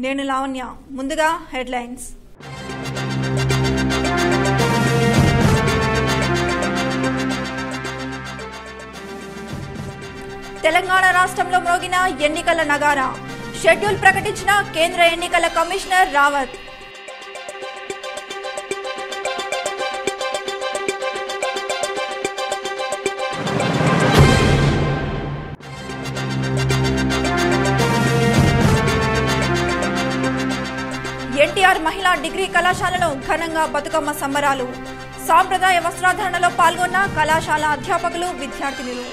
నేను లావణ్య. ముందుగా హెడ్లైన్స్. తెలంగాణ రాష్ట్రంలో మ్రోగిన ఎన్నికల నగారా. షెడ్యూల్ ప్రకటించిన కేంద్ర ఎన్నికల కమిషనర్ రావత్. ఎన్టీఆర్ మహిళా డిగ్రీ కళాశాలలో ఘనంగా బతుకమ్మ సంబరాలు. సాంప్రదాయ వస్త్రాధరణలో పాల్గొన్న కళాశాల అధ్యాపకులు, విద్యార్థినులు.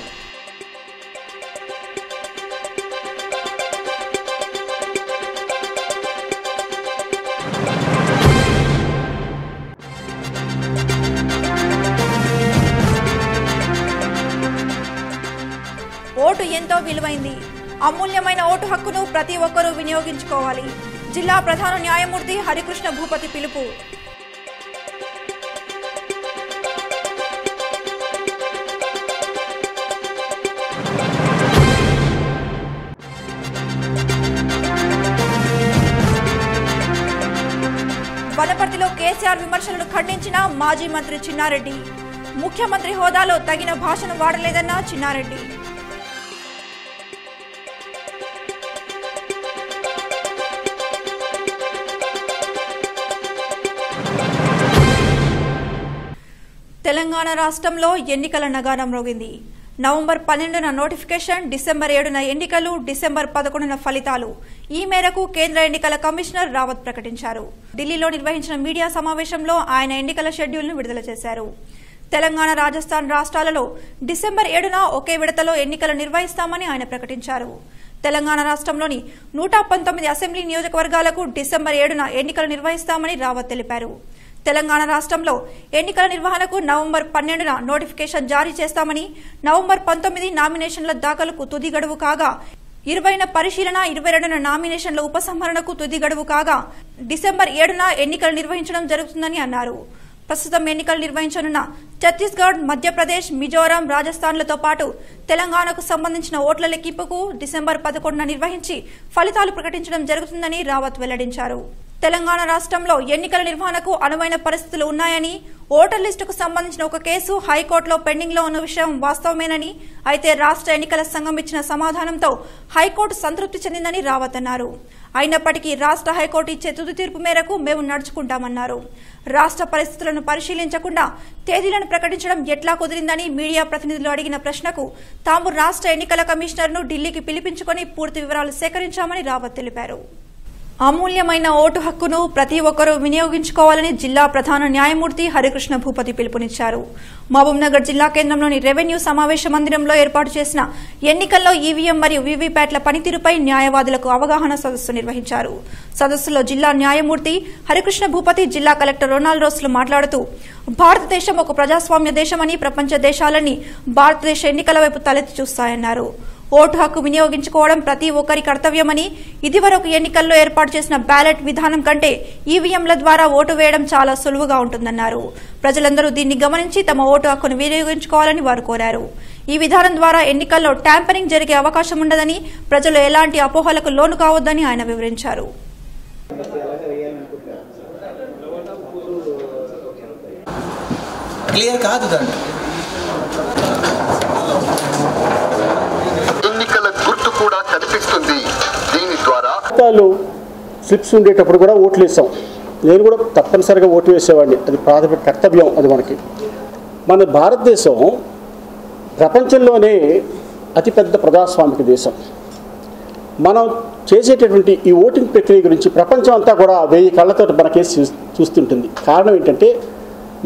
ఓటు ఎంతో విలువైంది. అమూల్యమైన ఓటు హక్కును ప్రతి ఒక్కరూ వినియోగించుకోవాలి. జిల్లా ప్రధాన న్యాయమూర్తి హరికృష్ణ భూపతి పిలుపు. వనపర్తిలో కేసీఆర్ విమర్శలను ఖండించిన మాజీ మంత్రి చిన్నారెడ్డి. ముఖ్యమంత్రి హోదాలో తగిన భాషను వాడలేదన్న చిన్నారెడ్డి. తెలంగాణ రాష్ట్రంలో ఎన్నికల నగారం మ్రోగింది. నవంబర్ 12న నోటిఫికేషన్, డిసెంబర్ 7న ఎన్నికలు, డిసెంబర్ 11న ఫలితాలు. ఈ మేరకు కేంద్ర ఎన్నికల కమిషనర్ రావత్ ప్రకటించారు. ఢిల్లీలో నిర్వహించిన మీడియా సమావేశంలో ఆయన ఎన్నికల షెడ్యూల్ను విడుదల చేశారు. తెలంగాణ, రాజస్థాన్ రాష్ట్రాలలో డిసెంబర్ 7న ఒకే విడతలో ఎన్నికలు నిర్వహిస్తామని ఆయన ప్రకటించారు. తెలంగాణ రాష్ట్రంలోని 119 అసెంబ్లీ నియోజకవర్గాలకు డిసెంబర్ 7న ఎన్నికలు నిర్వహిస్తామని రావత్ తెలిపారు. తెలంగాణ రాష్ట్రంలో ఎన్నికల నిర్వహణకు నవంబర్ 12న నోటిఫికేషన్ జారీ చేస్తామని, నవంబర్ 19 నామినేషన్ల దాఖలుకు తుది గడువు కాగా, 20న పరిశీలన, 22న నామినేషన్ల ఉపసంహరణకు తుది గడువు కాగా, డిసెంబర్ 7న ఎన్నికలు నిర్వహించడం జరుగుతుందని అన్నారు. ప్రస్తుతం ఎన్నికలు నిర్వహించనున్న ఛత్తీస్గఢ్, మధ్యప్రదేశ్, మిజోరాం, రాజస్థాన్లతో పాటు తెలంగాణకు సంబంధించిన ఓట్ల లెక్కింపుకు డిసెంబర్ 11న నిర్వహించి ఫలితాలు ప్రకటించడం జరుగుతుందని రావత్ వెల్లడించారు. తెలంగాణ రాష్ట్రంలో ఎన్నికల నిర్వహణకు అనువైన పరిస్థితులు ఉన్నాయని, ఓటర్ లిస్టుకు సంబంధించిన ఒక కేసు హైకోర్టులో పెండింగ్ లో ఉన్న విషయం వాస్తవమేనని, అయితే రాష్ట్ర ఎన్నికల సంఘం ఇచ్చిన సమాధానంతో హైకోర్టు సంతృప్తి చెందిందని రావత్ అన్నారు. అయినప్పటికీ రాష్ట్ర హైకోర్టు ఇచ్చే తుది తీర్పు మేరకు మేము నడుచుకుంటామన్నారు. రాష్ట్ర పరిస్థితులను పరిశీలించకుండా తేదీలను ప్రకటించడం ఎట్లా కుదిరిందని మీడియా ప్రతినిధులు అడిగిన ప్రశ్నకు తాము రాష్ట్ర ఎన్నికల కమిషనర్ను ఢిల్లీకి పిలిపించుకుని పూర్తి వివరాలు సేకరించామని రావత్ తెలిపారు. అమూల్యమైన ఓటు హక్కును ప్రతి ఒక్కరూ వినియోగించుకోవాలని జిల్లా ప్రధాన న్యాయమూర్తి హరికృష్ణ భూపతి పిలుపునిచ్చారు. మహబూబ్నగర్ జిల్లా కేంద్రంలోని రెవెన్యూ సమావేశ మందిరంలో ఏర్పాటు చేసిన ఎన్నికల్లో ఈవీఎం మరియు వీవీప్యాట్ల పనితీరుపై న్యాయవాదులకు అవగాహన సదస్సు నిర్వహించారు. సదస్సులో జిల్లా న్యాయమూర్తి హరికృష్ణ భూపతి, జిల్లా కలెక్టర్ రొనాల్డ్ రోస్లు మాట్లాడుతూ, భారతదేశం ఒక ప్రజాస్వామ్య దేశమని, ప్రపంచ దేశాలన్నీ భారతదేశ ఎన్నికల వైపు తలెత్తి చూస్తాయన్నారు. ఓటు హక్కు వినియోగించుకోవడం ప్రతి ఒక్కరి కర్తవ్యమని, ఇదివరకు ఎన్నికల్లో ఏర్పాటు చేసిన బ్యాలెట్ విధానం కంటే ఈవీఎంల ద్వారా ఓటు వేయడం చాలా సులువుగా ఉంటుందన్నారు. ప్రజలందరూ దీన్ని గమనించి తమ ఓటు హక్కును వినియోగించుకోవాలని వారు కోరారు. ఈ విధానం ద్వారా ఎన్నికల్లో ట్యాంపరింగ్ జరిగే అవకాశం ఉండదని, ప్రజలు ఎలాంటి అపోహలకు లోను కావద్దని ఆయన వివరించారు. ఎన్నికల గుర్తు కూడా కనిపిస్తుంది. దీని ద్వారా స్లిప్స్ ఉండేటప్పుడు కూడా ఓట్లు వేసాం. నేను కూడా తప్పనిసరిగా ఓటు వేసేవాడిని. అది ప్రాథమిక కర్తవ్యం. అది మన భారతదేశం ప్రపంచంలోనే అతిపెద్ద ప్రజాస్వామిక దేశం. మనం చేసేటటువంటి ఈ ఓటింగ్ ప్రక్రియ గురించి ప్రపంచం అంతా కూడా 1000 కళ్ళతో మనకేసి చూస్తుంటుంది. కారణం ఏంటంటే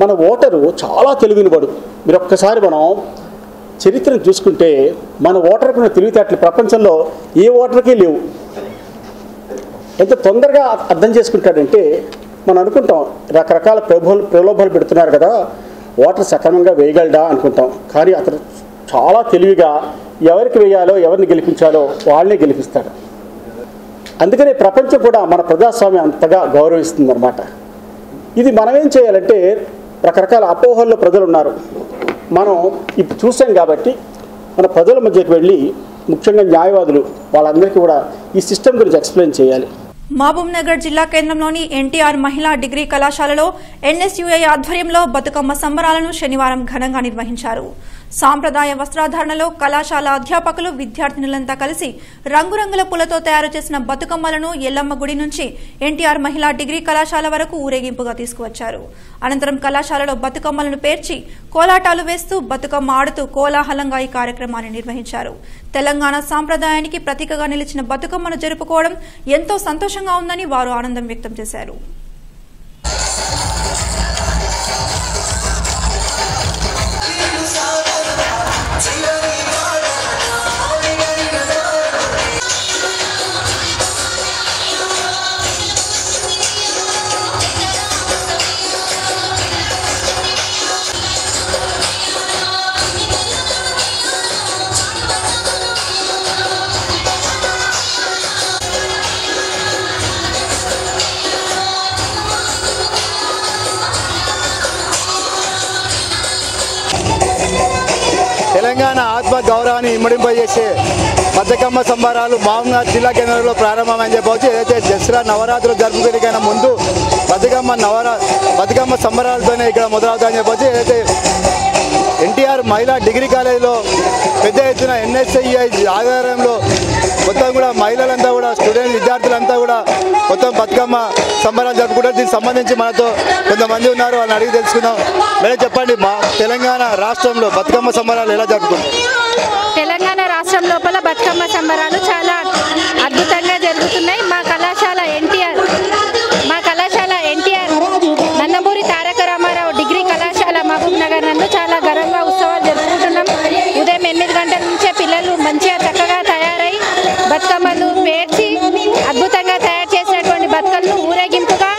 మన ఓటరు చాలా తెలివినవాడు. మీరు ఒక్కసారి మనం చరిత్రను చూసుకుంటే మన ఓటర్కి ఉన్న తెలివితేటలు ప్రపంచంలో ఏ ఓటర్కి లేవు. ఎంత తొందరగా అర్థం చేసుకుంటాడంటే, మనం అనుకుంటాం రకరకాల ప్రలోభాలు పెడుతున్నారు కదా, ఓటర్ సక్రమంగా వేయగలడా అనుకుంటాం. కానీ అతను చాలా తెలివిగా ఎవరికి వేయాలో, ఎవరిని గెలిపించాలో వాళ్ళనే గెలిపిస్తాడు. అందుకనే ప్రపంచం కూడా మన ప్రజాస్వామ్యం అంతగా గౌరవిస్తుంది అన్నమాట. ఇది మనమేం చేయాలంటే, రకరకాల అపోహల్లో ప్రజలు ఉన్నారు. మనం ఇప్పుడు చూసాం కాబట్టి మన ప్రజల మధ్యకి వెళ్ళి ముఖ్యంగా న్యాయవాదులు వాళ్ళందరికీ కూడా ఈ సిస్టమ్ గురించి ఎక్స్ప్లెయిన్ చేయాలి. మహబూబ్నగర్ జిల్లా కేంద్రంలోని ఎన్టీఆర్ మహిళా డిగ్రీ కళాశాలలో ఎన్ఎస్యుఐ ఆధ్వర్యంలో బతుకమ్మ సంబరాలను శనివారం ఘనంగా నిర్వహించారు. సాంప్రదాయ వస్త్రధారణలో కళాశాల అధ్యాపకులు విద్యార్థినులంతా కలిసి రంగురంగుల పూలతో తయారు చేసిన బతుకమ్మలను ఎల్లమ్మ గుడి నుంచి ఎన్టీఆర్ మహిళా డిగ్రీ కళాశాల వరకు ఊరేగింపుగా తీసుకువచ్చారు. అనంతరం కళాశాలలో బతుకమ్మలను పేర్చి కోలాటాలు వేస్తూ బతుకమ్మ ఆడుతూ కోలాహలంగా ఈ కార్యక్రమాన్ని నిర్వహించారు. తెలంగాణ సాంప్రదాయానికి ప్రతీకగా నిలిచిన బతుకమ్మను జరుపుకోవడం ఎంతో సంతోషంగా ఉందని వారు ఆనందం వ్యక్తం చేశారు. తెలంగాణ ఆత్మ గౌరవాన్ని ఇమ్మడింపజేసే బతుకమ్మ సంబరాలు మహబూబ్నగర్ జిల్లా కేంద్రంలో ప్రారంభమని చెప్పవచ్చు. ఏదైతే దసరా నవరాత్రులు జరుపుకునే ముందు బతుకమ్మ సంబరాలతోనే ఇక్కడ మొదలవుతాయని చెప్పవచ్చు. ఏదైతే ఎన్టీఆర్ మహిళా డిగ్రీ కాలేజీలో పెద్ద ఎత్తున ఎన్ఎస్ఐఐ ఆధ్వర్యంలో మొత్తం కూడా మహిళలంతా కూడా స్టూడెంట్ విద్యార్థులంతా కూడా మొత్తం బతుకమ్మ సంబరాలు జరుపుకుంటారు. దీనికి సంబంధించి మనతో కొంతమంది ఉన్నారు, వాళ్ళని అడిగి తెలుసుకుందాం. మేడం చెప్పండి, మా తెలంగాణ రాష్ట్రంలో బతుకమ్మ సంబరాలు ఎలా జరుపుకుంటారు? తెలంగాణ రాష్ట్రం లోపల బతుకమ్మ సంబరాలు చాలా అద్భుతంగా జరుగుతున్నాయి. మా కళాశాల ఎన్టీఆర్ నందమూరి తారక రామారావు డిగ్రీ కళాశాల మహబూబ్నగర్ నందు చాలా ఘనంగా ఉత్సవాలు జరుపుకుంటున్నాం. ఉదయం 8 గంటల నుంచే పిల్లలు మంచిగా చక్కగా తయారై బతుకమ్మలు పేర్చి అద్భుతంగా తయారు చేసినటువంటి బతుకమ్మను ఊరేగింపుగా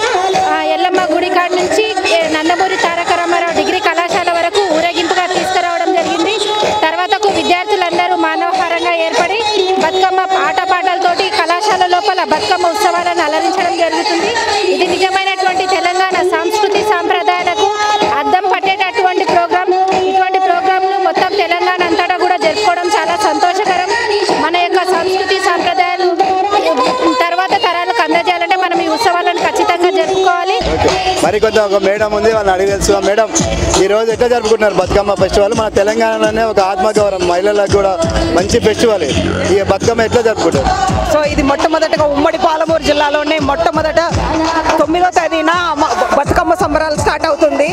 ఎల్లమ్మ గుడి కాడ నుంచి నందమూరి తారక రామారావు డిగ్రీ కళాశాల వరకు ఊరేగింపుగా తీసుకురావడం జరిగింది. తర్వాతకు విద్యార్థులందరూ మానవహారంగా ఏర్పడి బతుకమ్మ ఆటపాటలతోటి కళాశాల లోపల బతుకమ్మ ఉత్సవాలను అలరించడం జరుగుతుంది. ఇది నిజమైనటువంటి తెలంగాణ సంస్కృతి సాంప్రదాయాలకు అద్దం పట్టేటటువంటి ప్రోగ్రాం. ఇటువంటి ప్రోగ్రాంను మొత్తం తెలంగాణ అంతటా కూడా జరుపుకోవడం చాలా సంతోషకరం. మన యొక్క సంస్కృతి సాంప్రదాయాలు తర్వాత తరాలకు అందజేయాలంటే మనం ఈ ఉత్సవాలను ఖచ్చితంగా జరుపుకోవాలి. మరికొంత ఒక మేడం ఉంది, వాళ్ళని అడిగి తెలుసుకున్నాం. మేడం, ఈరోజు ఎట్లా జరుపుకుంటున్నారు బతుకమ్మ ఫెస్టివల్? మన తెలంగాణలోనే ఒక ఆత్మగౌరవం, మహిళలకు కూడా మంచి ఫెస్టివల్. ఈ బతుకమ్మ ఎట్లా జరుపుకుంటారు? సో ఇది మొట్టమొదటగా ఉమ్మడి పాలమూరు జిల్లాలోనే మొట్టమొదట 9వ తేదీన బతుకమ్మ సంబరాలు స్టార్ట్ అవుతుంది.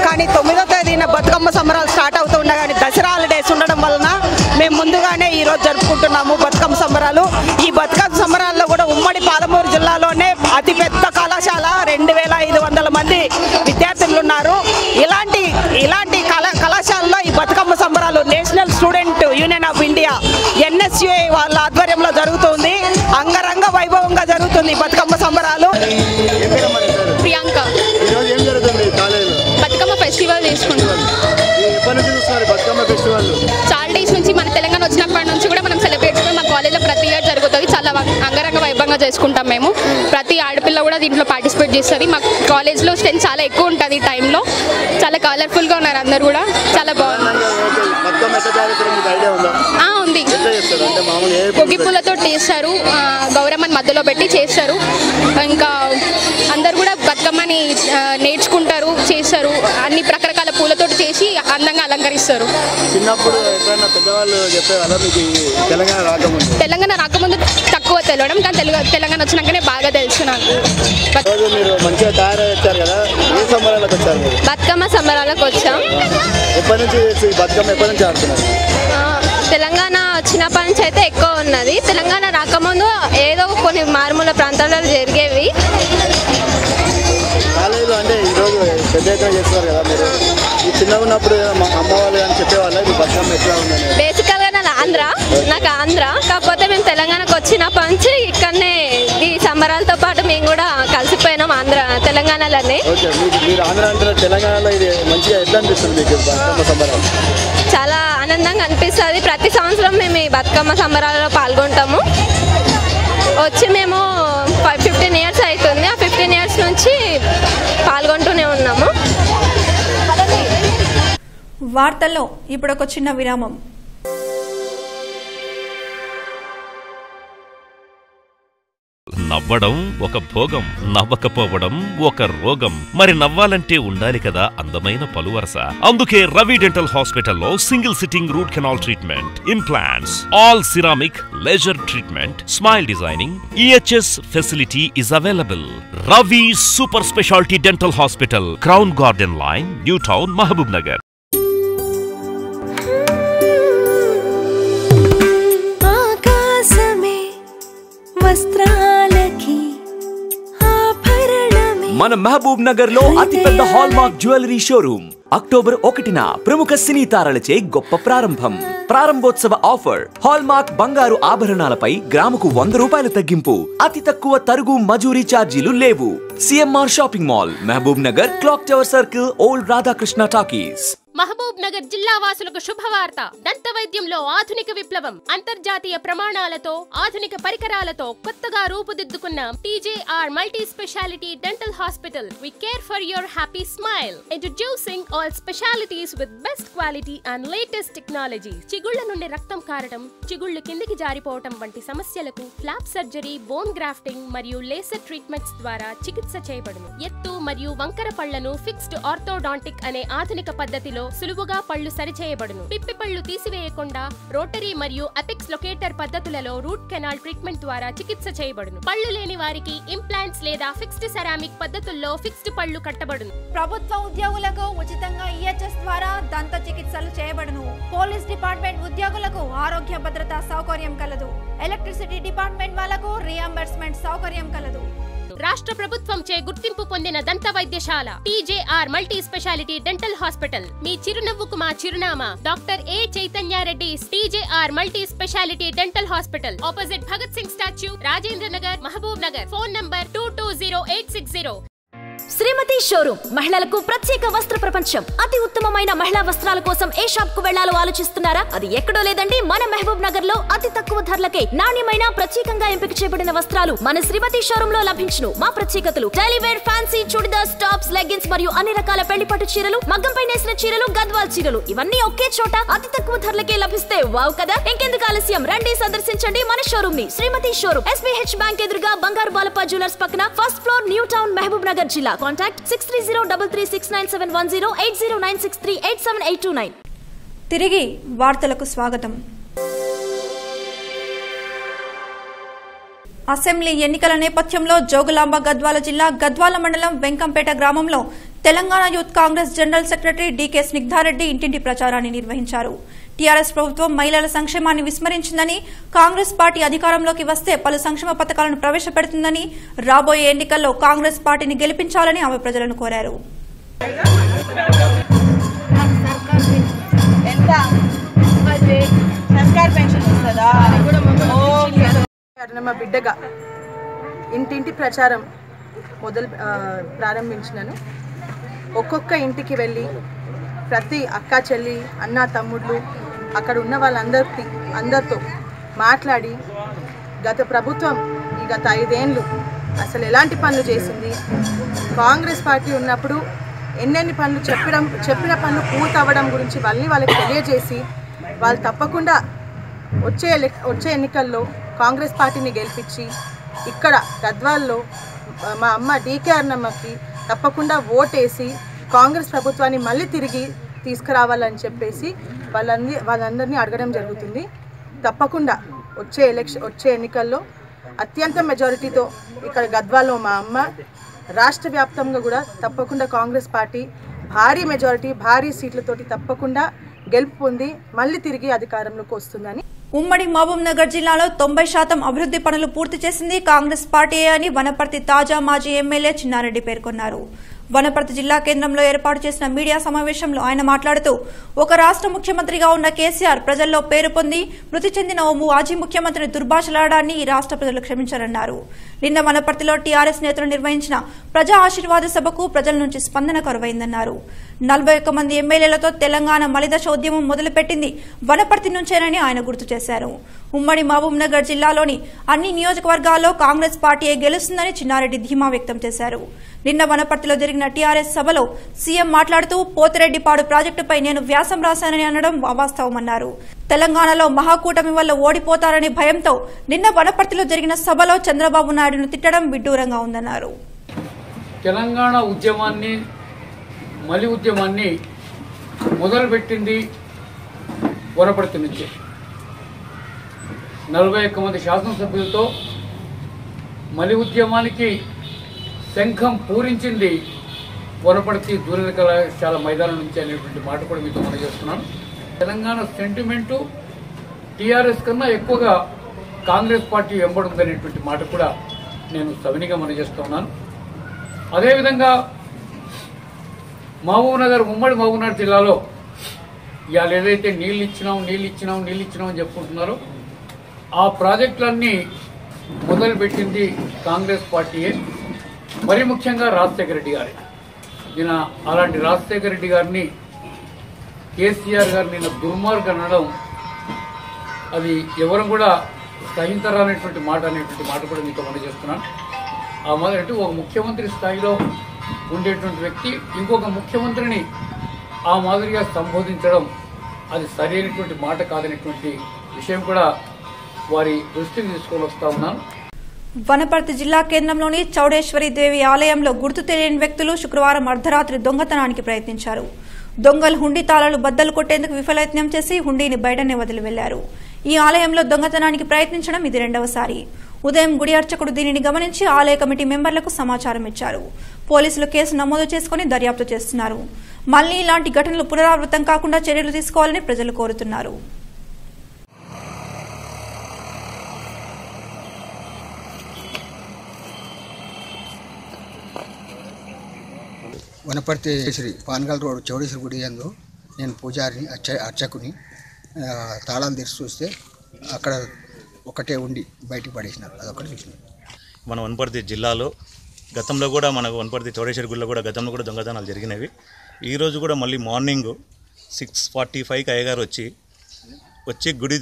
కానీ 9వ తేదీన బతుకమ్మ సంబరాలు స్టార్ట్ అవుతున్నా కానీ దసరా హాలిడేస్ ఉండడం వలన మేము ముందుగానే ఈరోజు జరుపుకుంటున్నాము బతుకమ్మ సంబరాలు. ఈ బతుకమ్మ సంబరాల్లో కూడా ఉమ్మడి పాలమూరు జిల్లాలోనే అతిపెద్ద కళాశాల 2500 మంది విద్యార్థులు ఉన్నారు. ఇలాంటి కళాశాలలో ఈ బతుకమ్మ సంబరాలు national student union of India NSUI వాళ్ళ ఆధ్వర్యంలో జరుగుతుంది. అంగరంగ వైభవంగా జరుగుతుంది బతుకమ్మ సంబరాలు. ప్రియాంక బతుకమ్మ ఫెస్టివల్ చేసుకుంటున్నాం. చాలా డేస్ నుంచి మన తెలంగాణ వచ్చినప్పటి నుంచి కూడా మనం సెలబ్రేట్ చేసుకుని మా కాలేజ్లో ప్రతి ఇయర్ జరుగుతుంది. చాలా అంగరంగ వైభవంగా చేసుకుంటాం మేము. ప్రతి ఆడపిల్ల కూడా దీంట్లో పార్టిసిపేట్ చేస్తుంది. మా కాలేజ్లో స్ట్రెంత్ చాలా ఎక్కువ ఉంటుంది. ఈ టైంలో చాలా కలర్ఫుల్గా ఉన్నారు అందరు కూడా, చాలా బాగుంది. ఉంది, పొగి పూలతో చేస్తారు, గౌరమ్మని మధ్యలో పెట్టి చేస్తారు. ఇంకా అందరు కూడా బతుకమ్మని నేర్చుకుంటారు, చేస్తారు. అన్ని రకరకాల పూలతో చేసి అందంగా అలంకరిస్తారు. తెలంగాణ రాకముందు తక్కువ తెలియడం, కానీ తెలంగాణ వచ్చినాకనే బాగా తెలుసు నాకు. బతుకమ్మ సంబరాలకు వచ్చాం. తెలంగాణ వచ్చినప్పటి నుంచి అయితే ఎక్కువ ఉన్నది. తెలంగాణ రాకముందు ఏదో కొన్ని మారుమూల ప్రాంతాలలో జరిగేవి. అంటే ఈరోజు పెద్ద ఎత్తున చేస్తున్నారు కదా మీరు, ఈ చిన్నగా ఉన్నప్పుడు అమ్మ వాళ్ళు అని చెప్పేవాళ్ళ బతుకమ్మ ఎట్లా ఉందని? బేసికల్గా నాకు ఆంధ్ర, కాకపోతే మేము తెలంగాణకు వచ్చినప్పటి నుంచి ఇక్కడనే ఈ సంబరాలతో పాటు మేము కూడా కలిసిపోయినాం తెలంగాణలోనే. మీరు ఆంధ్ర అంటారు, తెలంగాణలో ఇది మంచిగా ఎట్లా అనిపిస్తుంది మీకు బతుకమ్మ సంబరాలు? చాలా ఆనందంగా అనిపిస్తుంది. ప్రతి సంవత్సరం మేము ఈ బతుకమ్మ సంబరాలలో పాల్గొంటాము. వచ్చి మేము 15 ఇయర్స్ అవుతుంది. ఆ 15 ఇయర్స్ నుంచి పాల్గొంటూనే ఉన్నాము. వార్తల్లో ఇప్పుడు ఒక చిన్న విరామం. నవ్వడం ఒక భోగం, నవ్వకపోవడం ఒక రోగం. మరి నవ్వాలంటే ఉండాలి కదా అందమైన పలువరస. అందుకే రవి డెంటల్ హాస్పిటల్లో single sitting root canal treatment, implants, all ceramic, laser treatment, smile designing, EHS facility is available. Ravi Super Specialty Dental Hospital, Crown Garden Line, New Town, Mahabub Nagar. మన మహబూబ్ నగర్ లో అతిపెద్ద హాల్మార్క్ జ్యువెలరీ షోరూమ్ అక్టోబర్ 1న ప్రముఖ సినీ తారలచే గొప్ప ప్రారంభం. ప్రారంభోత్సవ offer, hallmark బంగారు ఆభరణాలపై గ్రాముకు 100 రూపాయల తగ్గింపు, అతి తక్కువ తరుగు మజూరీ ఛార్జీలు లేవు. CMR shopping mall, Mahabubnagar, clock tower circle, old Radhakrishna talkies. Mahabubnagar జిల్లా వాసులకు శుభవార్త. దంత వైద్యంలో ఆధునిక విప్లవం. అంతర్జాతీయ ప్రమాణాలతో, ఆధునిక పరికరాలతో కొత్తగా రూపుదిద్దుకున్న TJR multi speciality dental hospital. We care for your happy smile. Introducing all specialities with best quality and latest technology. చిగుళ్ళ నుండి రక్తం కారడం, చిగుళ్ళు కిందికి జారిపోవటం వంటి సమస్యలకు ఫ్లాప్ సర్జరీ, బోన్ గ్రాఫ్టింగ్ మరియు లేసర్ ట్రీట్మెంట్స్ ద్వారా చికిత్స చేయబడును. ఎత్తు మరియు వంకర పళ్లను ఫిక్స్డ్ ఆర్థోడాంటిక్ అనే ఆధునిక పద్ధతిలో సులువుగా పళ్ళు సరిచేయబడును. పిప్పి పళ్ళు తీసివేయకుండా రోటరీ మరియు అపెక్స్ లొకేటర్ పద్ధతులలో రూట్ కెనాల్ ట్రీట్మెంట్ ద్వారా చికిత్స చేయబడును. పళ్ళు లేని వారికి ఇంప్లాంట్స్ లేదా ఫిక్స్డ్ సెరామిక్ పద్ధతుల్లో ఫిక్స్డ్ పళ్ళు కట్టబడును. ప్రభుత్వ ఉద్యోగులకు ఉచితంగా EHS ద్వారా దంత చికిత్సలు చేయబడును. పోలీస్ డిపార్ట్మెంట్ ఉద్యోగులకు ఆరోగ్య భద్రతా సౌకర్యం కలదు. ఎలక్ట్రిసిటీ డిపార్ట్మెంట్ వాళ్లకు రియంబర్స్మెంట్ సౌకర్యం కలదు. రాష్ట్ర ప్రభుత్వం చే గుర్తింపు పొందిన దంత వైద్యశాల TJR multi speciality dental hospital. మీ చిరునవ్వుకు మా చిరునామా doctor A Chaitanya Reddy. TJR multi speciality dental hospital, opposite Bhagat Singh statue, Rajendra Nagar, Mahabub Nagar. Phone number 220860. Shrimati showroom మహిళలకు ప్రత్యేక వస్త్ర ప్రపంచం. అతి ఉత్తమమైన మహిళా వస్త్రాల కోసం ఏ షాప్ కు వెళ్లాలో ఆలోచిస్తున్నారా? అది ఎక్కడో లేదండి, మన మహబూబ్ నగర్ లో అతి తక్కువ ధరలకే నాణ్యమైన ప్రత్యేకంగా ఎంపిక చేయబడిన వస్త్రాలు మన శ్రీమతి షోరూమ్ లో లభించును. మా ప్రత్యేకతలు: daily wear, fancy, churidars, tops, leggings మరియు అన్ని రకాల పెళ్లిపట్టు చీరలు, మగ్గంపై నేసిన చీరలు, గద్వాల్ చీరలు, ఇవన్నీ ఒకే చోట అతి తక్కువ ధరలకే లభిస్తే వావ్ కదా. ఇంకెందుకు ఆలస్యం, రండి సందర్శించండి మన షోరూమ్ ని. శ్రీమతి షోరూమ్, SBH బ్యాంక్ ఎదురుగా, బంగారు బాలప్ప జ్యువెలర్స్ పక్కన, first floor, new town, Mahabubnagar జిల్లా. Contact 6303369710, 8096387829. తిరిగి వార్తలకు స్వాగతం. అసెంబ్లీ ఎన్నికల నేపథ్యంలో జోగులాంబ గద్వాల జిల్లా గద్వాల మండలం వెంకంపేట గ్రామంలో Telangana youth Congress general secretary DK స్నిగ్ధారెడ్డి ఇంటింటి ప్రచారాన్ని నిర్వహించారు. టీఆర్ఎస్ ప్రభుత్వం మహిళల సంక్షేమాన్ని విస్మరించిందని, కాంగ్రెస్ పార్టీ అధికారంలోకి వస్తే పలు సంక్షేమ పథకాలను ప్రవేశపెడుతుందని, రాబోయే ఎన్నికల్లో కాంగ్రెస్ పార్టీని గెలిపించాలని ఆమె ప్రజలను కోరారు. బిడ్డగా ఇంటింటి ప్రచారం ప్రారంభించినాను. ఒక్కొక్క ఇంటికి వెళ్ళి ప్రతి అక్క, చెల్లి, అన్న, తమ్ముళ్ళు అక్కడ ఉన్న అందరితో మాట్లాడి గత ప్రభుత్వం ఈ గత 5 ఏళ్ళు అసలు ఎలాంటి పనులు చేసింది, కాంగ్రెస్ పార్టీ ఉన్నప్పుడు ఎన్నెన్ని పనులు చెప్పిన పనులు పూర్తవ్వడం గురించి వాళ్ళకి తెలియజేసి వాళ్ళు తప్పకుండా వచ్చే ఎన్నికల్లో కాంగ్రెస్ పార్టీని గెలిపించి ఇక్కడ గద్వాల్లో మా అమ్మ DK అన్నమ్మకి తప్పకుండా ఓటేసి కాంగ్రెస్ ప్రభుత్వాన్ని మళ్ళీ తిరిగి తీసుకురావాలని చెప్పేసి వాళ్ళందరినీ అడగడం జరుగుతుంది. తప్పకుండా వచ్చే ఎన్నికల్లో అత్యంత మెజారిటీతో ఇక్కడ గద్వాల్లో మా అమ్మ, రాష్ట్ర వ్యాప్తంగా కూడా తప్పకుండా కాంగ్రెస్ పార్టీ భారీ మెజారిటీ, భారీ సీట్లతోటి తప్పకుండా గెలుపు పొంది మళ్ళీ తిరిగి అధికారంలోకి వస్తుందని. ఉమ్మడి మహబూబ్ నగర్ జిల్లాలో 90% అభివృద్ధి పనులు పూర్తి చేసింది కాంగ్రెస్ పార్టీ అని వనపర్తి తాజా మాజీ ఎమ్మెల్యే చిన్నారెడ్డి పేర్కొన్నారు. వనపర్తి జిల్లా కేంద్రంలో ఏర్పాటు చేసిన మీడియా సమావేశంలో ఆయన మాట్లాడుతూ, ఒక రాష్ట్ర ముఖ్యమంత్రిగా ఉన్న కేసీఆర్ ప్రజల్లో పేరు పొంది మృతి చెందిన ఓ మాజీ ముఖ్యమంత్రిని దుర్భాషలాడాన్ని ఈ రాష్ట్ర ప్రజలు క్షమించారన్నారు. నిన్న వనపర్తిలో టీఆర్ఎస్ నేతలు నిర్వహించిన ప్రజా ఆశీర్వాద సభకు ప్రజల నుంచి స్పందన కరువైందన్నారు. 41 మంది ఎమ్మెల్యేలతో తెలంగాణ మలిదశ ఉద్యమం మొదలుపెట్టింది వనపర్తి నుంచేనని ఆయన గుర్తు చేశారు. ఉమ్మడి మహబూబ్ నగర్ జిల్లాలోని అన్ని నియోజకవర్గాల్లో కాంగ్రెస్ పార్టీయే గెలుస్తుందని చిన్నారెడ్డి ధీమా వ్యక్తం చేశారు. నిన్న వనపర్తిలో జరిగిన జరిగిన టీఆర్ఎస్ సభలో సీఎం మాట్లాడుతూ పోతిరెడ్డిపాడు ప్రాజెక్టుపై నేను వ్యాసం రాశానని అనడం అవాస్తవమన్నారు. తెలంగాణలో మహాకూటమి వల్ల ఓడిపోతారనే భయంతో నిన్న వనపర్తిలో జరిగిన సభలో చంద్రబాబు నాయుడును తిట్టడం విడ్డూరంగా ఉందన్నారు. తెలంగాణ ఉద్యమాన్ని మలి ఉద్యమాన్ని మొదలుపెట్టింది వనపర్తి నుంచి 41 మంది శాసనసభ్యులతో మలి ఉద్యమానికి శంఖం పూరించింది వనపర్తి జూనియర్ కళాశాల మైదానం నుంచి అనేటువంటి మాట కూడా మీతో మనం చేస్తున్నాను. తెలంగాణ సెంటిమెంటు టీఆర్ఎస్ కన్నా ఎక్కువగా కాంగ్రెస్ పార్టీ వెంబడుందనేటువంటి మాట కూడా నేను సవినిగా మనం చేస్తున్నాను. అదేవిధంగా మహబూబ్నగర్ ఉమ్మడి మహబూబ్నగర్ జిల్లాలో ఇవాళ ఏదైతే నీళ్ళు ఇచ్చినాం అని చెప్పుకుంటున్నారో ఆ ప్రాజెక్టులన్నీ మొదలుపెట్టింది కాంగ్రెస్ పార్టీయే. మరి ముఖ్యంగా రాజశేఖర రెడ్డి గారి నిన్న అలాంటి రాజశేఖర రెడ్డి గారిని కేసీఆర్ గారు నిన్న దుర్మార్గం అనడం అది ఎవరు కూడా సహించరానటువంటి మాట కూడా మీతో మనం చేస్తున్నాను. ఆ మాదిరి అంటే ఒక ముఖ్యమంత్రి స్థాయిలో ఉండేటువంటి వ్యక్తి ఇంకొక ముఖ్యమంత్రిని ఆ మాదిరిగా సంబోధించడం అది సరైనటువంటి మాట కాదనేటువంటి విషయం కూడా వారి దృష్టికి తీసుకొని వస్తా ఉన్నాను. వనపర్తి జిల్లా కేంద్రంలోని చౌడేశ్వరి దేవి ఆలయంలో గుర్తు తెలియని వ్యక్తులు శుక్రవారం అర్ధరాత్రి దొంగతనానికి ప్రయత్నించారు. దొంగలు హుండీ తాళాలు బద్దలు కొట్టేందుకు విఫలయత్నం చేసి హుండీని బయటనే వదిలి వెళ్లారు. ఈ ఆలయంలో దొంగతనానికి ప్రయత్నించడం ఇది రెండవసారి. ఉదయం గుడి అర్చకుడు దీనిని గమనించి ఆలయ కమిటీ మెంబర్లకు సమాచారం ఇచ్చారు. పోలీసులు కేసు నమోదు చేసుకుని దర్యాప్తు చేస్తున్నారు. మళ్లీ ఇలాంటి ఘటనలు పునరావృతం కాకుండా చర్యలు తీసుకోవాలని ప్రజలు కోరుతున్నారు. వనపర్తి శ్రీ పాన్గల్ రోడ్ చౌడేశ్వరి గుడి యందు నేను పూజారిని అర్చకుని తాళాలు తెరిచి చూస్తే అక్కడ ఒకటే ఉండి బయటికి పడేసినారు. అదొకటి చూసినారు. మన వనపర్తి జిల్లాలో గతంలో కూడా మనకు వనపర్తి చౌడేశ్వరి గుడిలో కూడా గతంలో కూడా దొంగతనాలు జరిగినవి. ఈరోజు కూడా మళ్ళీ మార్నింగ్ 6:45కి అయ్యగారు వచ్చి గుడి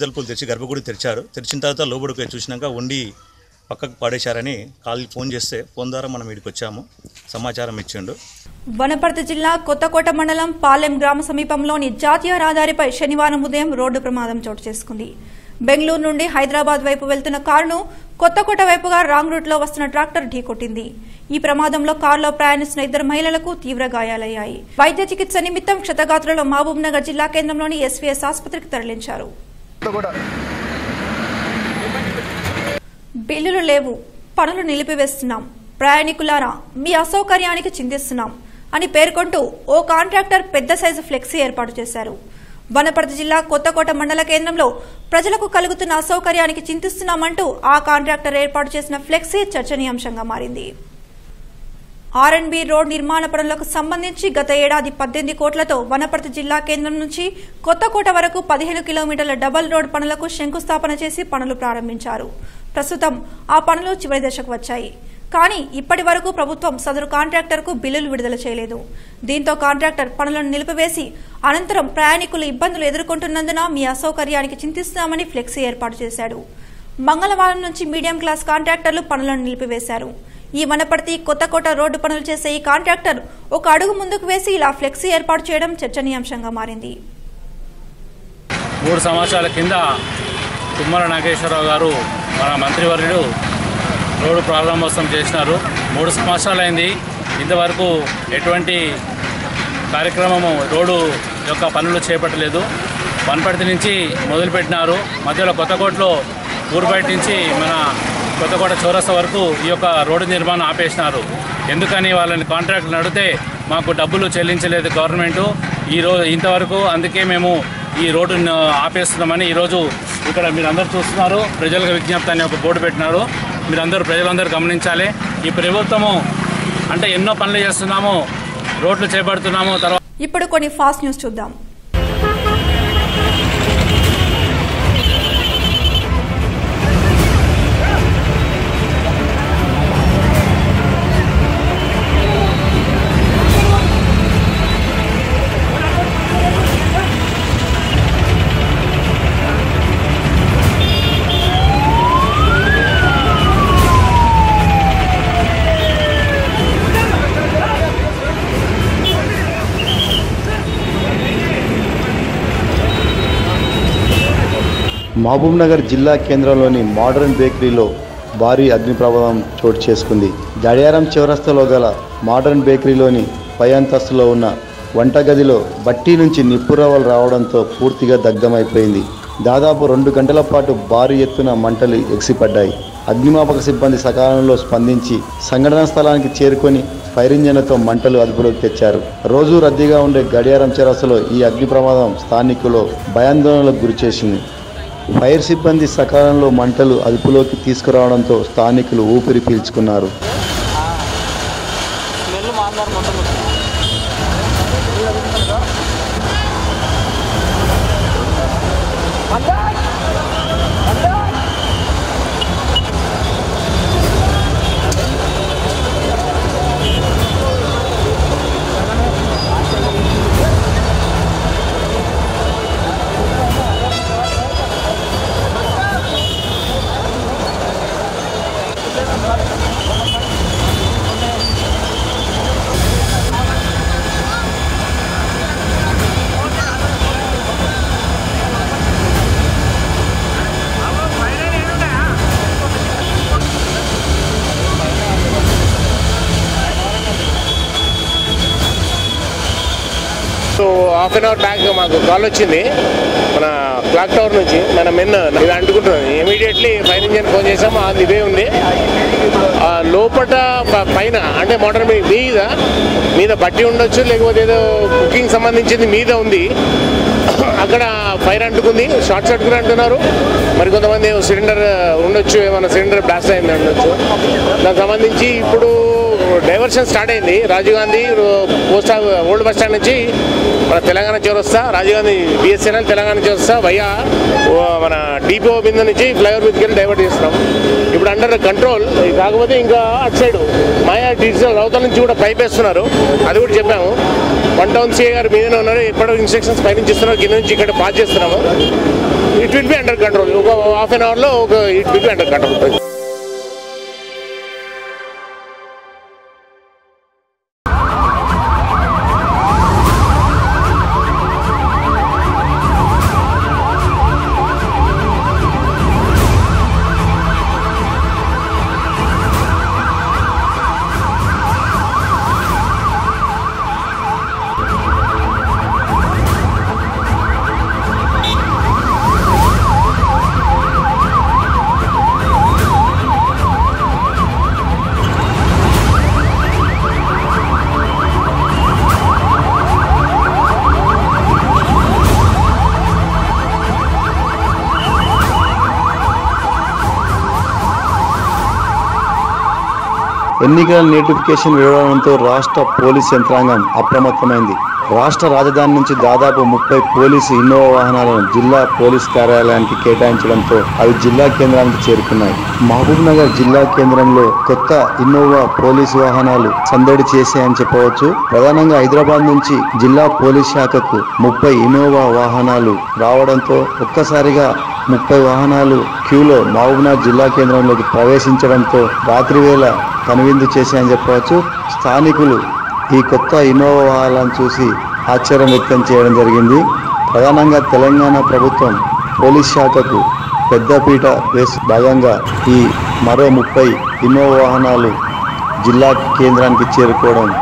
తలుపులు తెరిచి గర్భగుడి తెరిచారు. తెరిచిన తర్వాత లోపలికి చూసినాక ఉండి పక్కకు పడేశారని ఫోన్ చేస్తే ఫోన్ ద్వారా మనం ఇక్కడికి వచ్చాము. సమాచారం ఇచ్చిండు. వనపర్తి జిల్లా కొత్తకోట మండలం పాలెం గ్రామ సమీపంలోని జాతీయ రహదారిపై శనివారం ఉదయం రోడ్డు ప్రమాదం చోటు చేసుకుంది. బెంగళూరు నుండి హైదరాబాద్ వైపు వెళ్తున్న కారును కొత్తకోట వైపుగా రాంగ్ రూట్లో వస్తున్న ట్రాక్టర్ ఢీకొట్టింది. ఈ ప్రమాదంలో కారులో ప్రయాణిస్తున్న 2 మహిళలకు తీవ్ర గాయాలయ్యాయి. వైద్య చికిత్స నిమిత్తం క్షతగాత్రులను మహబూబ్నగర్ జిల్లా కేంద్రంలోని ఎస్వీఎస్ ఆసుపత్రికి తరలించారు. బిల్లులు లేవు, పనులు నిలిపివేస్తున్నాం, ప్రయాణికులారా మీ అసౌకర్యానికి చింతిస్తున్నాం అని పేర్కొంటూ ఓ కాంట్రాక్టర్ పెద్ద సైజు ఫ్లెక్సీ ఏర్పాటు చేశారు. వనపర్తి జిల్లా కొత్తకోట మండల కేంద్రంలో ప్రజలకు కలుగుతున్న అసౌకర్యానికి చింతిస్తున్నామంటూ ఆ కాంట్రాక్టర్ ఏర్పాటు చేసిన ఫ్లెక్సీ చర్చనీయాంశంగా మారింది. ఆర్ఎన్బి రోడ్ నిర్మాణ పనులకు సంబంధించి గత ఏడాది 18 కోట్లతో వనపర్తి జిల్లా కేంద్రం నుంచి కొత్తకోట వరకు 15 కిలోమీటర్ల డబుల్ రోడ్ పనులకు శంకుస్థాపన చేసి పనులు ప్రారంభించారు. ప్రస్తుతం ఆ పనులు చివరి దశకు వచ్చాయి. కానీ ఇప్పటి వరకు ప్రభుత్వం సదరు కాంట్రాక్టర్కు బిల్లులు విడుదల చేయలేదు. దీంతో కాంట్రాక్టర్ పనులను నిలిపివేసి అనంతరం ప్రయాణికులు ఇబ్బందులు ఎదుర్కొంటున్నందున మీ అసౌకర్యానికి చింతిస్తున్నామని ఫ్లెక్సీ ఏర్పాటు చేశాడు. మంగళవారం నుంచి మీడియం క్లాస్ కాంట్రాక్టర్లు పనులను నిలిపివేశారు. ఈ వనపర్తి కొత్తకోట రోడ్డు పనులు చేసే ఈ కాంట్రాక్టర్ ఒక అడుగు ముందుకు వేసి ఇలా ఫ్లెక్సీ ఏర్పాటు చేయడం చర్చనీయాంశంగా మారింది. 3 సంవత్సరాల కింద తుమ్మల నాగేశ్వరరావు గారు మన మంత్రివర్యుడు రోడ్డు ప్రారంభోత్సవం చేసినారు. 3 సంవత్సరాలైంది. ఇంతవరకు ఎటువంటి కార్యక్రమము రోడ్డు యొక్క పనులు చేపట్టలేదు. వనపర్తి నుంచి మొదలుపెట్టినారు. మధ్యలో కొత్తకోటలో ఊరుబయట నుంచి మన కొత్తకోట చౌరస్తా వరకు ఈ యొక్క రోడ్డు నిర్మాణం ఆపేసినారు. ఎందుకని వాళ్ళని కాంట్రాక్టులు అడిగితే మాకు డబ్బులు చెల్లించలేదు గవర్నమెంటు ఇంతవరకు. అందుకే మేము ఈ రోడ్డును ఆపేస్తున్నామని ఈరోజు ఇక్కడ మీరందరూ చూస్తున్నారు. ప్రజలకు విజ్ఞప్తి అని ఒక బోర్డు పెట్టినారు. ప్రజలందరూ గమనించాలి. ఈ ప్రభుత్వము అంటే ఎన్నో పనులు చేస్తున్నాము, రోడ్లు చేపడుతున్నాము. తర్వాత ఇప్పుడు కొన్ని ఫాస్ట్ న్యూస్ చూద్దాం. మహబూబ్నగర్ జిల్లా కేంద్రంలోని మోడర్న్ బేకరీలో భారీ అగ్ని ప్రమాదం చోటు చేసుకుంది. గడియారం చౌరస్తాలో గల మోడర్న్ బేకరీలోని పై అంతస్తులో ఉన్న వంటగదిలో బట్టి నుంచి నిప్పురవ్వలు రావడంతో పూర్తిగా దగ్ధమైపోయింది. దాదాపు 2 గంటల పాటు భారీ ఎత్తున మంటలు ఎగిసిపడ్డాయి. అగ్నిమాపక సిబ్బంది సకాలంలో స్పందించి సంఘటనా స్థలానికి చేరుకొని ఫైర్ ఇంజన్లతో మంటలు అదుపులోకి తెచ్చారు. రోజు రద్దీగా ఉండే గడియారం చౌరస్తాలో ఈ అగ్ని ప్రమాదం స్థానికులు భయాందోళనలకు గురిచేసింది. ఫైర్ సిబ్బంది సకాలంలో మంటలు అదుపులోకి తీసుకురావడంతో స్థానికులు ఊపిరి పీల్చుకున్నారు. So half an hour back మాకు కాల్ వచ్చింది మన క్లాక్ టవర్ నుంచి, మన మెన్ ఇది అంటుకుంటున్నాం. ఇమీడియట్లీ ఫైర్ ఇంజిన్ ఫోన్ చేసాము, అది ఇదే ఉంది. లోపల పైన అంటే మోటార్ మీద బట్టి ఉండొచ్చు, లేకపోతే ఏదో కుకింగ్ సంబంధించింది మీద ఉంది. అక్కడ ఫైర్ అంటుకుంది, షార్ట్ సర్క్యూట్ అంటున్నారు. మరి కొంతమంది సిలిండర్ ఉండొచ్చు, ఏమైనా సిలిండర్ బ్లాస్ట్ అయింది ఉండొచ్చు. దానికి సంబంధించి ఇప్పుడు డైవర్షన్ స్టార్ట్ అయింది. Rajiv Gandhi old bus stand నుంచి మన తెలంగాణ చౌరస్తా, రాజీవ్ గాంధీ బిఎస్ఎన్ఎల్ తెలంగాణ చౌరస్తా వయ్యా మన డిపో బిందు నుంచి ఫ్లైఓవర్ మీదకి వెళ్ళి డైవర్ట్ చేస్తున్నాం. ఇప్పుడు అండర్ కంట్రోల్. కాకపోతే ఇంకా అటు సైడ్ మాయా డిజిటల్ రౌతల నుంచి కూడా పైప్ వేస్తున్నారు, అది కూడా చెప్పాము. 1 టౌన్ సిఐ గారు మీదనే ఉన్నారు, ఎప్పుడో ఇన్స్ట్రక్షన్స్ పైనుంచి ఇస్తున్నారు, కింద నుంచి ఇక్కడ పాస్ చేస్తున్నాము. It will be under control. ఒక హాఫ్ అన్ అవర్లో it will be under control. ఎన్నికల నోటిఫికేషన్ వెలువడడంతో రాష్ట్ర పోలీస్ యంత్రాంగం అప్రమత్తమైంది. రాష్ట్ర రాజధాని నుంచి దాదాపు 30 పోలీసు ఇన్నోవా వాహనాలను జిల్లా పోలీస్ కార్యాలయానికి కేటాయించడంతో అవి జిల్లా కేంద్రానికి చేరుకున్నాయి. మహబూబ్ నగర్ జిల్లా కేంద్రంలో కొత్త ఇన్నోవా పోలీసు వాహనాలు సందడి చేశాయని చెప్పవచ్చు. ప్రధానంగా హైదరాబాద్ నుంచి జిల్లా పోలీస్ శాఖకు 30 ఇన్నోవా వాహనాలు రావడంతో ఒక్కసారిగా 30 వాహనాలు క్యూలో మహబూబ్నగర్ జిల్లా కేంద్రంలోకి ప్రవేశించడంతో రాత్రి వేళ కనువిందు చేశాయని చెప్పవచ్చు. స్థానికులు ఈ కొత్త ఇన్నోవా వాహనాలను చూసి ఆశ్చర్యం వ్యక్తం చేయడం జరిగింది. ప్రధానంగా తెలంగాణ ప్రభుత్వం పోలీస్ శాఖకు పెద్దపీట వేసి భాగంగా ఈ మరో 30 ఇన్నోవా వాహనాలు జిల్లా కేంద్రానికి చేరుకోవడం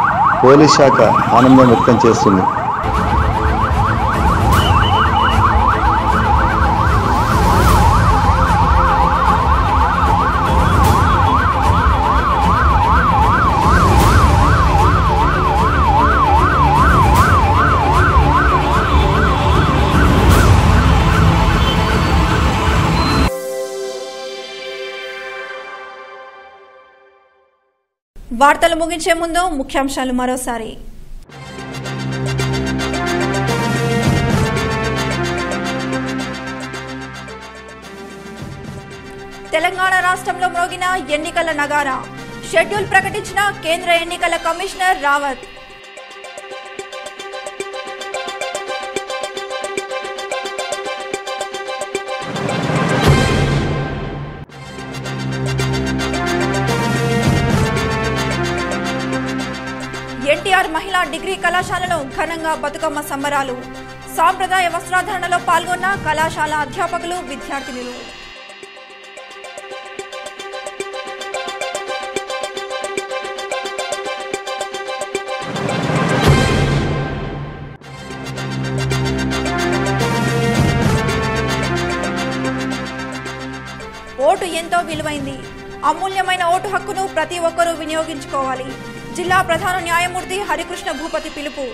పోలీస్ శాఖ ఆనందం వ్యక్తం చేస్తుంది. వార్తలు ముగించే ముందు ముఖ్యాంశాలు మరోసారి. తెలంగాణ రాష్ట్రంలో మ్రోగిన ఎన్నికల నగారా, షెడ్యూల్ ప్రకటించిన కేంద్ర ఎన్నికల కమిషనర్ రావత్. ఎన్టీఆర్ మహిళా డిగ్రీ కళాశాలలో ఘనంగా బతుకమ్మ సంబరాలు, సాంప్రదాయ వస్త్రాధరణలో పాల్గొన్న కళాశాల అధ్యాపకులు విద్యార్థినులు. ఓటు ఎంతో విలువైంది. అమూల్యమైన ఓటు హక్కును ప్రతి ఒక్కరూ వినియోగించుకోవాలి. జిల్లా ప్రధాన న్యాయమూర్తి హరికృష్ణ భూపతి పిలుపు.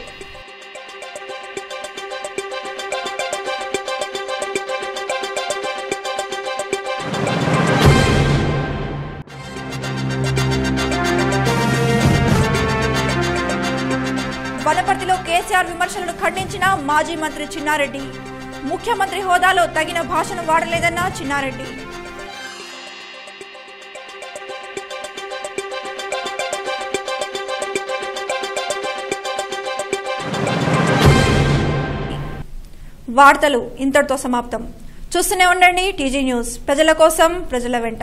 వనపర్తిలో కేసీఆర్ విమర్శలను ఖండించిన మాజీ మంత్రి చిన్నారెడ్డి. ముఖ్యమంత్రి హోదాలో తగిన భాషను వాడలేదన్న చిన్నారెడ్డి. వార్తలు ఇంతటితో సమాప్తం. చూస్తూనే ఉండండి టీజీ న్యూస్. ప్రజల కోసం, ప్రజల వెంట.